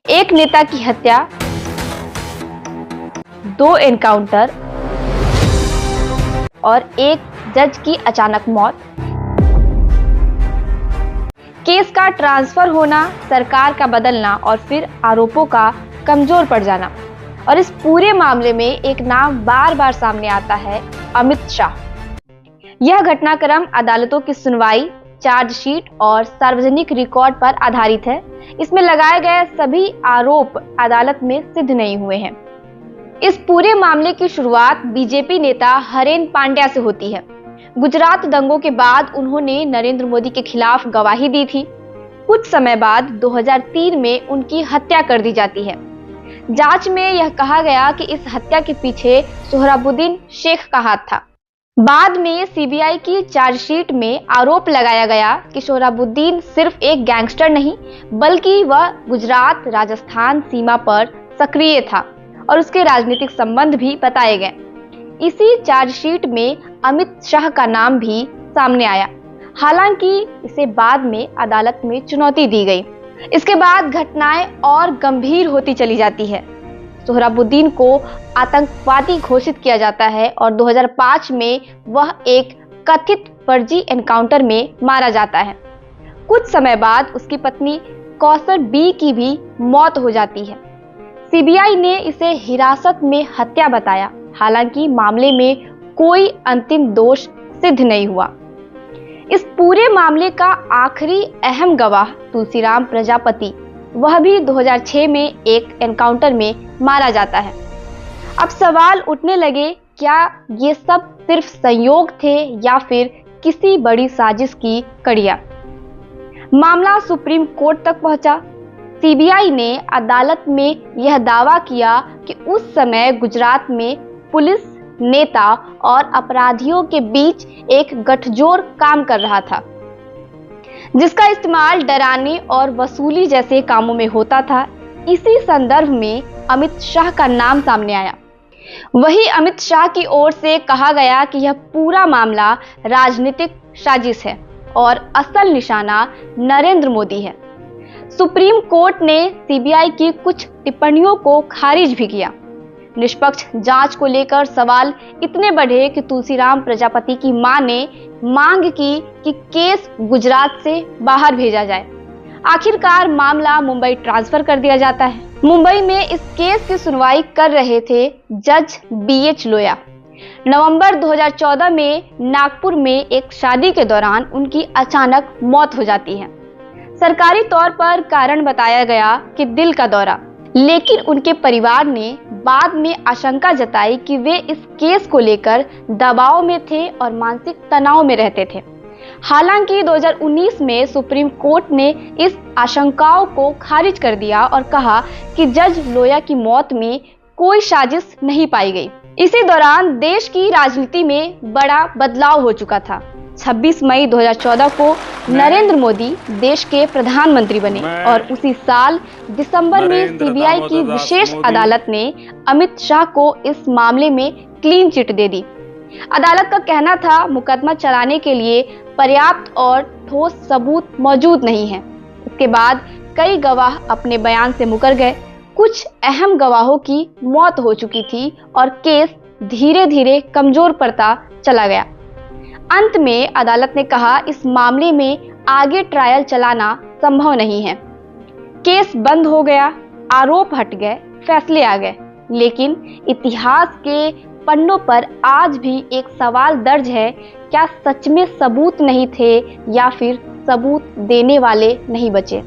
एक नेता की हत्या, 2 एनकाउंटर और एक जज की अचानक मौत, केस का ट्रांसफर होना, सरकार का बदलना और फिर आरोपों का कमजोर पड़ जाना। और इस पूरे मामले में एक नाम बार बार सामने आता है, अमित शाह। यह घटनाक्रम अदालतों की सुनवाई, चार्जशीट और सार्वजनिक रिकॉर्ड पर आधारित है। इसमें लगाए गए सभी आरोप अदालत में सिद्ध नहीं हुए हैं। इस पूरे मामले की शुरुआत बीजेपी नेता हरेन पांड्या से होती है। गुजरात दंगों के बाद उन्होंने नरेंद्र मोदी के खिलाफ गवाही दी थी। कुछ समय बाद 2003 में उनकी हत्या कर दी जाती है। जांच में यह कहा गया कि इस हत्या के पीछे सोहराबुद्दीन शेख का हाथ था। बाद में सीबीआई की चार्जशीट में आरोप लगाया गया कि सोहराबुद्दीन सिर्फ एक गैंगस्टर नहीं, बल्कि वह गुजरात राजस्थान सीमा पर सक्रिय था और उसके राजनीतिक संबंध भी बताए गए। इसी चार्जशीट में अमित शाह का नाम भी सामने आया, हालांकि इसे बाद में अदालत में चुनौती दी गई। इसके बाद घटनाएं और गंभीर होती चली जाती है। सोहराबुद्दीन को आतंकवादी घोषित किया जाता है और 2005 में वह एक कथित फर्जी एनकाउंटर में मारा जाता है। कुछ समय बाद उसकी पत्नी कौसर बी की भी मौत हो जाती है। सीबीआई ने इसे हिरासत में हत्या बताया, हालांकि मामले में कोई अंतिम दोष सिद्ध नहीं हुआ। इस पूरे मामले का आखिरी अहम गवाह तुलसीराम प्रजापति, वह भी 2006 में एक एनकाउंटर में मारा जाता है। अब सवाल उठने लगे, क्या ये सब सिर्फ संयोग थे या फिर किसी बड़ी साजिश की कड़ियां? मामला सुप्रीम कोर्ट तक पहुंचा। सीबीआई ने अदालत में यह दावा किया कि उस समय गुजरात में पुलिस, नेता और अपराधियों के बीच एक गठजोड़ काम कर रहा था, जिसका इस्तेमाल डराने और वसूली जैसे कामों में होता था। इसी संदर्भ में अमित शाह का नाम सामने आया। वही अमित शाह की ओर से कहा गया कि यह पूरा मामला राजनीतिक साजिश है और असल निशाना नरेंद्र मोदी है। सुप्रीम कोर्ट ने सीबीआई की कुछ टिप्पणियों को खारिज भी किया। निष्पक्ष जांच को लेकर सवाल इतने बढ़े कि तुलसीराम प्रजापति की मां ने मांग की कि केस गुजरात से बाहर भेजा जाए। आखिरकार मामला मुंबई ट्रांसफर कर दिया जाता है। मुंबई में इस केस की सुनवाई कर रहे थे जज बीएच लोया। नवंबर 2014 में नागपुर में एक शादी के दौरान उनकी अचानक मौत हो जाती है। सरकारी तौर पर कारण बताया गया कि दिल का दौरा, लेकिन उनके परिवार ने बाद में आशंका जताई कि वे इस केस को लेकर दबाव में थे और मानसिक तनाव में रहते थे। हालांकि 2019 में सुप्रीम कोर्ट ने इस आशंकाओं को खारिज कर दिया और कहा कि जज लोया की मौत में कोई साजिश नहीं पाई गई। इसी दौरान देश की राजनीति में बड़ा बदलाव हो चुका था। 26 मई 2014 को नरेंद्र मोदी देश के प्रधानमंत्री बने और उसी साल दिसंबर में सीबीआई की विशेष अदालत ने अमित शाह को इस मामले में क्लीन चिट दे दी। अदालत का कहना था मुकदमा चलाने के लिए पर्याप्त और ठोस सबूत मौजूद नहीं है। इसके बाद कई गवाह अपने बयान से मुकर गए। कुछ अहम गवाहों की मौत हो चुकी थी और केस धीरे धीरे कमजोर पड़ता चला गया। अंत में अदालत ने कहा, इस मामले में आगे ट्रायल चलाना संभव नहीं है। केस बंद हो गया, आरोप हट गए, फैसले आ गए। लेकिन इतिहास के पन्नों पर आज भी एक सवाल दर्ज है, क्या सच में सबूत नहीं थे या फिर सबूत देने वाले नहीं बचे?